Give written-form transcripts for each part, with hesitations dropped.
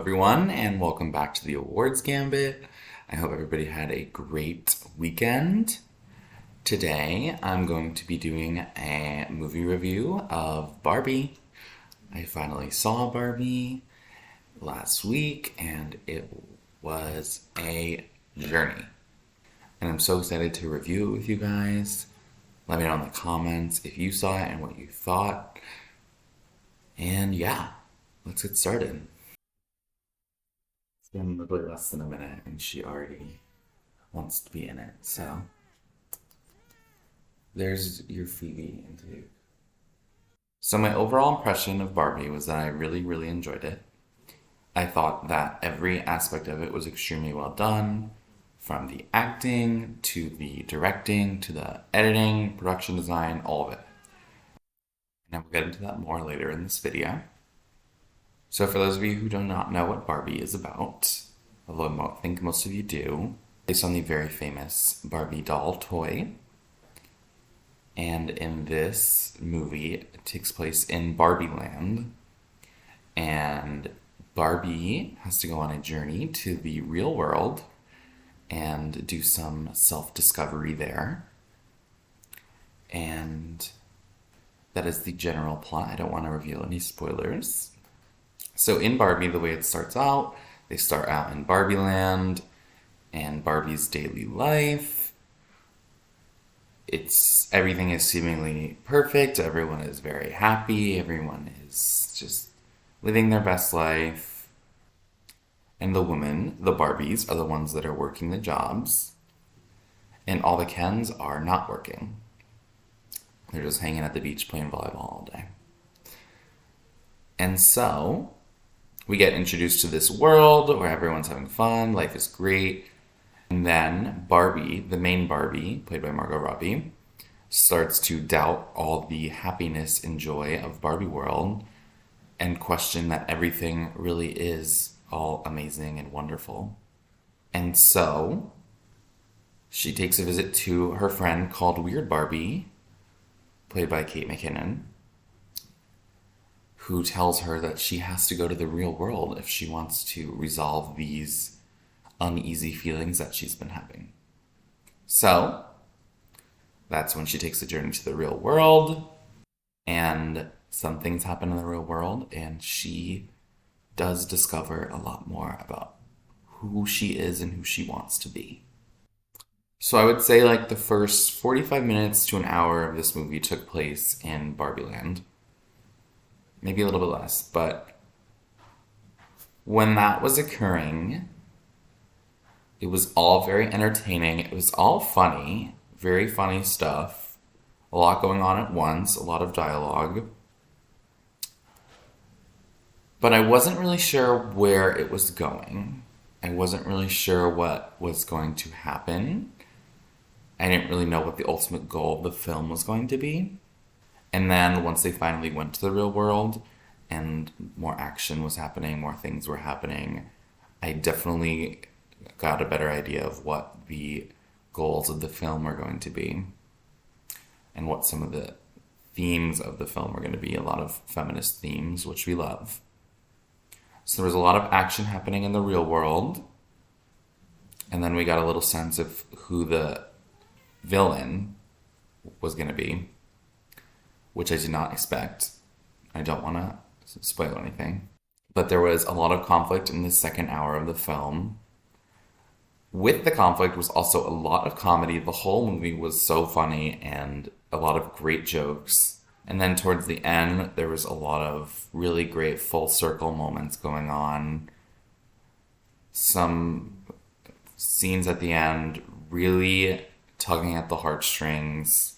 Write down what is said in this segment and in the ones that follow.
everyone, and welcome back to the Awards Gambit. I hope everybody had a great weekend. Today, I'm going to be doing a movie review of Barbie. I finally saw Barbie last week, and it was a journey. And I'm so excited to review it with you guys. Let me know in the comments if you saw it and what you thought. And yeah, let's get started. It's been literally less than a minute and she already wants to be in it. So there's your Phoebe interview. So my overall impression of Barbie was that I really enjoyed it. I thought that every aspect of it was extremely well done, from the acting to the directing to the editing, production design, all of it. And I will get into that more later in this video. So for those of you who do not know what Barbie is about, although I think most of you do, based on the very famous Barbie doll toy. And in this movie, it takes place in Barbie Land. And Barbie has to go on a journey to the real world and do some self-discovery there. And that is the general plot. I don't want to reveal any spoilers. So in Barbie, the way it starts out, they start out in Barbie Land and Barbie's daily life. Everything is seemingly perfect. Everyone is very happy. Everyone is just living their best life. And the women, the Barbies, are the ones that are working the jobs. And all the Kens are not working. They're just hanging at the beach playing volleyball all day. And so we get introduced to this world where everyone's having fun, life is great. And then Barbie, the main Barbie, played by Margot Robbie, starts to doubt all the happiness and joy of Barbie world and question that everything really is all amazing and wonderful. And so she takes a visit to her friend called Weird Barbie, played by Kate McKinnon, who tells her that she has to go to the real world if she wants to resolve these uneasy feelings that she's been having. So that's when she takes the journey to the real world, and some things happen in the real world, and she does discover a lot more about who she is and who she wants to be. So I would say like the first 45 minutes to an hour of this movie took place in Barbie Land. Maybe a little bit less, but when that was occurring, it was all very entertaining. It was all funny, very funny stuff. A lot going on at once, a lot of dialogue. But I wasn't really sure where it was going. I wasn't really sure what was going to happen. I didn't really know what the ultimate goal of the film was going to be. And then once they finally went to the real world and more action was happening, more things were happening, I definitely got a better idea of what the goals of the film were going to be and what some of the themes of the film were going to be. A lot of feminist themes, which we love. So there was a lot of action happening in the real world. And then we got a little sense of who the villain was going to be, which I did not expect. I don't want to spoil anything. But there was a lot of conflict in the second hour of the film. With the conflict was also a lot of comedy. The whole movie was so funny and a lot of great jokes. And then towards the end, there was a lot of really great full circle moments going on. Some scenes at the end really tugging at the heartstrings.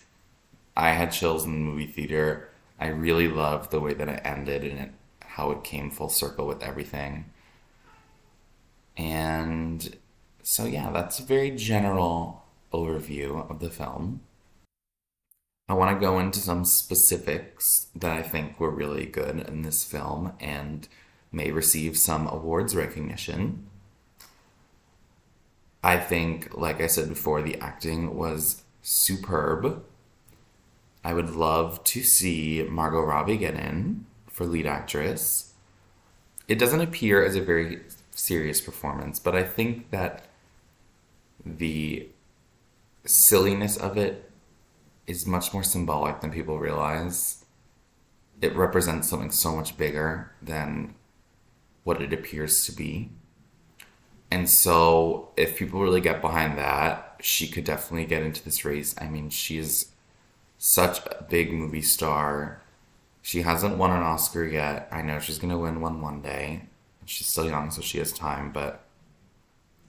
I had chills in the movie theater. I really loved the way that it ended and how it came full circle with everything. And so yeah, that's a very general overview of the film. I want to go into some specifics that I think were really good in this film and may receive some awards recognition. I think, like I said before, the acting was superb. I would love to see Margot Robbie get in for lead actress. it doesn't appear as a very serious performance, but I think that the silliness of it is much more symbolic than people realize. It represents something so much bigger than what it appears to be. And so, if people really get behind that, she could definitely get into this race. I mean, she is such a big movie star. She hasn't won an Oscar yet. I know she's going to win one day. She's still young, so she has time, but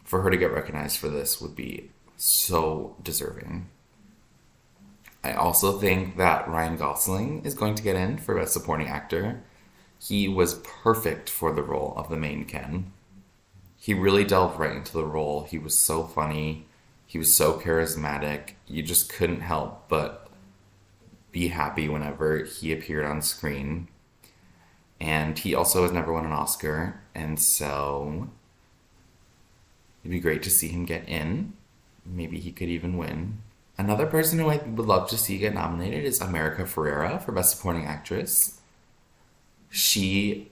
for her to get recognized for this would be so deserving. I also think that Ryan Gosling is going to get in for Best Supporting Actor. He was perfect for the role of the main Ken. He really delved right into the role. He was so funny. He was so charismatic. You just couldn't help but be happy whenever he appeared on screen. And he also has never won an Oscar, and so it'd be great to see him get in. Maybe he could even win. Another person who I would love to see get nominated is America Ferrera for Best Supporting Actress. She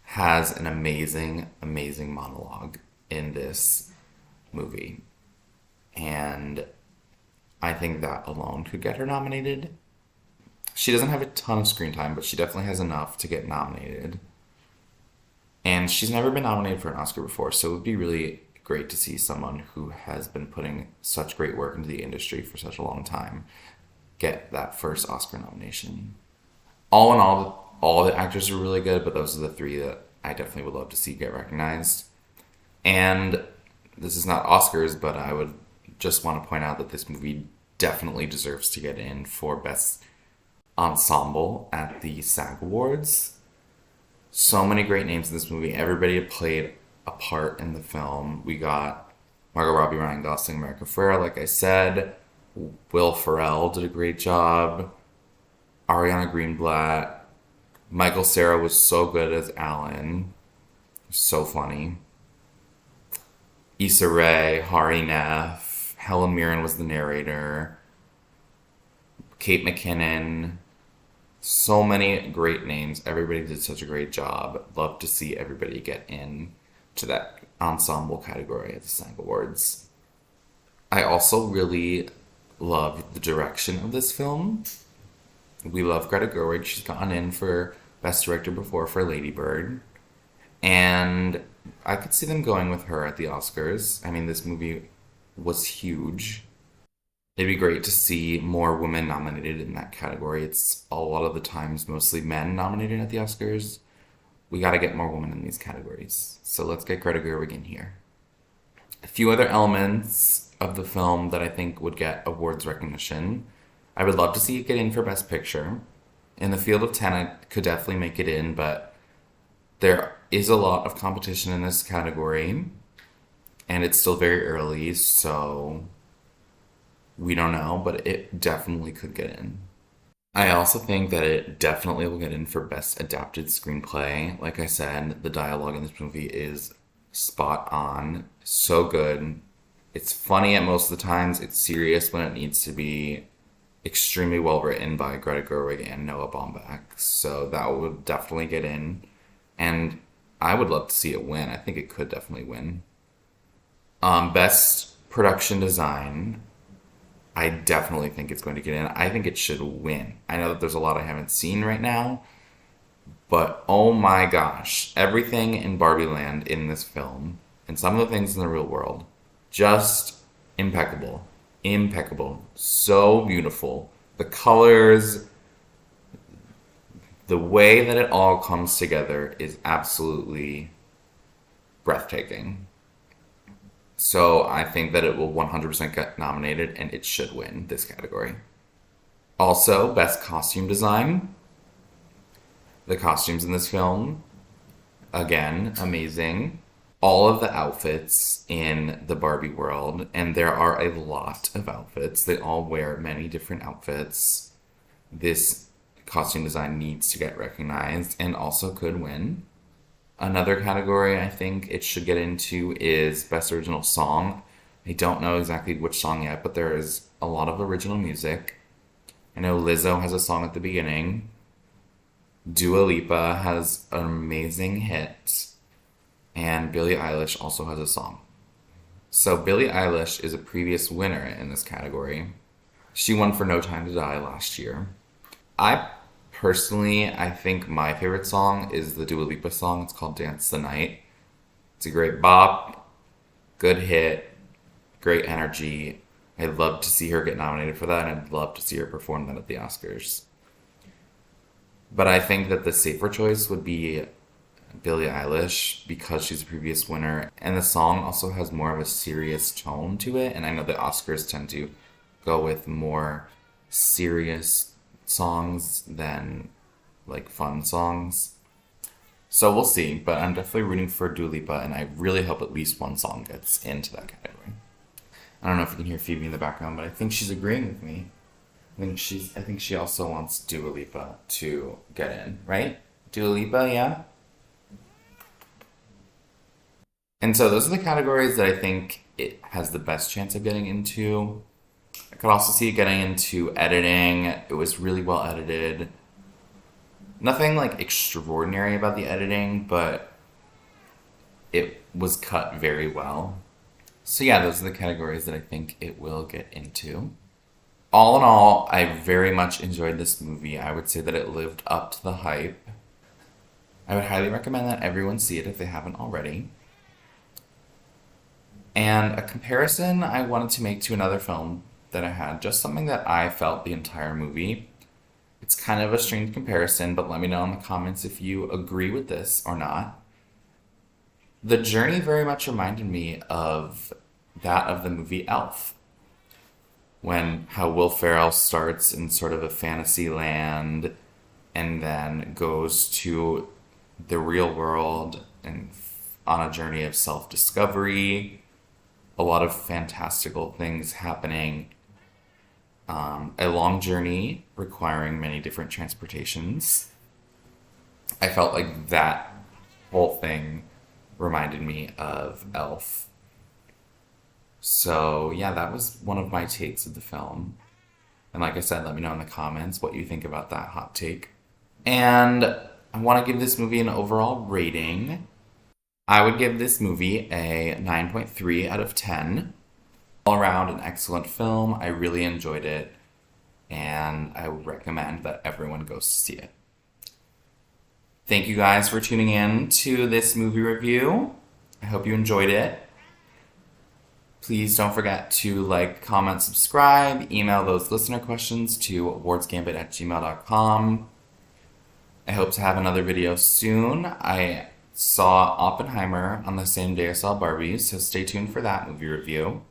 has an amazing, amazing monologue in this movie. And I think that alone could get her nominated. She doesn't have a ton of screen time, but she definitely has enough to get nominated. And she's never been nominated for an Oscar before, so it would be really great to see someone who has been putting such great work into the industry for such a long time get that first Oscar nomination. All in all the actors are really good, but those are the three that I definitely would love to see get recognized. And this is not Oscars, but I would just want to point out that this movie definitely deserves to get in for Best Ensemble at the SAG Awards. So many great names in this movie. Everybody played a part in the film. We got Margot Robbie, Ryan Gosling, America Ferrera, like I said. Will Ferrell did a great job. Ariana Greenblatt. Michael Cera was so good as Alan. So funny. Issa Rae, Hari Neff. Helen Mirren was the narrator. Kate McKinnon. So many great names. Everybody did such a great job. Love to see everybody get in to that ensemble category at the SAG Awards. I also really loved the direction of this film. We love Greta Gerwig. She's gotten in for Best Director before for Lady Bird. And I could see them going with her at the Oscars. I mean, this movie was huge. It'd be great to see more women nominated in that category. It's a lot of the times mostly men nominated at the Oscars. We got to get more women in these categories. So let's get Greta Gerwig in here. A few other elements of the film that I think would get awards recognition. I would love to see it get in for Best Picture. In the field of 10, it could definitely make it in, but there is a lot of competition in this category, and it's still very early, so we don't know, but it definitely could get in. I also think that it definitely will get in for Best Adapted Screenplay. Like I said, the dialogue in this movie is spot on, so good. It's funny at most of the times, it's serious when it needs to be, extremely well written by Greta Gerwig and Noah Baumbach. So that would definitely get in. And I would love to see it win. I think it could definitely win. Best Production Design. I definitely think it's going to get in. I think it should win. I know that there's a lot I haven't seen right now, but oh my gosh, everything in Barbie Land in this film, and some of the things in the real world, just impeccable. Impeccable. So beautiful. The colors, the way that it all comes together is absolutely breathtaking. So I think that it will 100% get nominated, and it should win this category. Also, Best Costume Design. The costumes in this film, again, amazing. All of the outfits in the Barbie world, and there are a lot of outfits. They all wear many different outfits. This costume design needs to get recognized and also could win. Another category I think it should get into is Best Original Song. I don't know exactly which song yet, but there is a lot of original music. I know Lizzo has a song at the beginning. Dua Lipa has an amazing hit. and Billie Eilish also has a song. So Billie Eilish is a previous winner in this category. She won for No Time to Die last year. I personally, I think my favorite song is the Dua Lipa song. It's called Dance the Night. It's a great bop, good hit, great energy. I'd love to see her get nominated for that, and I'd love to see her perform that at the Oscars. But I think that the safer choice would be Billie Eilish because she's a previous winner, and the song also has more of a serious tone to it. And I know the Oscars tend to go with more serious songs than like fun songs. So we'll see, but I'm definitely rooting for Dua Lipa, and I really hope at least one song gets into that category. I don't know if you can hear Phoebe in the background, but I think she's agreeing with me. I think she also wants Dua Lipa to get in, right? Dua Lipa, yeah. And so those are the categories that I think it has the best chance of getting into. I could also see it getting into editing. It was really well edited. Nothing like extraordinary about the editing, but it was cut very well. So yeah, those are the categories that I think it will get into. All in all, I very much enjoyed this movie. I would say that it lived up to the hype. I would highly recommend that everyone see it if they haven't already. And a comparison I wanted to make to another film that I had, just something that I felt the entire movie. It's kind of a strange comparison, but let me know in the comments if you agree with this or not. The journey very much reminded me of that of the movie Elf, when how Will Ferrell starts in sort of a fantasy land and then goes to the real world and on a journey of self-discovery, a lot of fantastical things happening, a long journey requiring many different transportations. I felt like that whole thing reminded me of Elf. So, yeah, that was one of my takes of the film. And like I said, let me know in the comments what you think about that hot take. And I want to give this movie an overall rating. I would give this movie a 9.3 out of 10. All around an excellent film. I really enjoyed it. And I would recommend that everyone goes to see it. Thank you guys for tuning in to this movie review. I hope you enjoyed it. Please don't forget to like, comment, subscribe, email those listener questions to awardsgambit@gmail.com. I hope to have another video soon. I saw Oppenheimer on the same day I saw Barbie, so stay tuned for that movie review.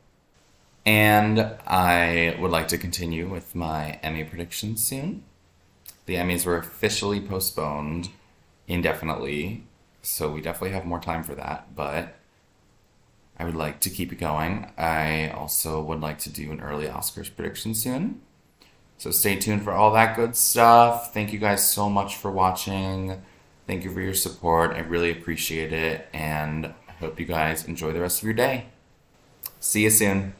And I would like to continue with my Emmy predictions soon. The Emmys were officially postponed indefinitely, so we definitely have more time for that, but I would like to keep it going. I also would like to do an early Oscars prediction soon. So stay tuned for all that good stuff. Thank you guys so much for watching. Thank you for your support. I really appreciate it. And I hope you guys enjoy the rest of your day. See you soon.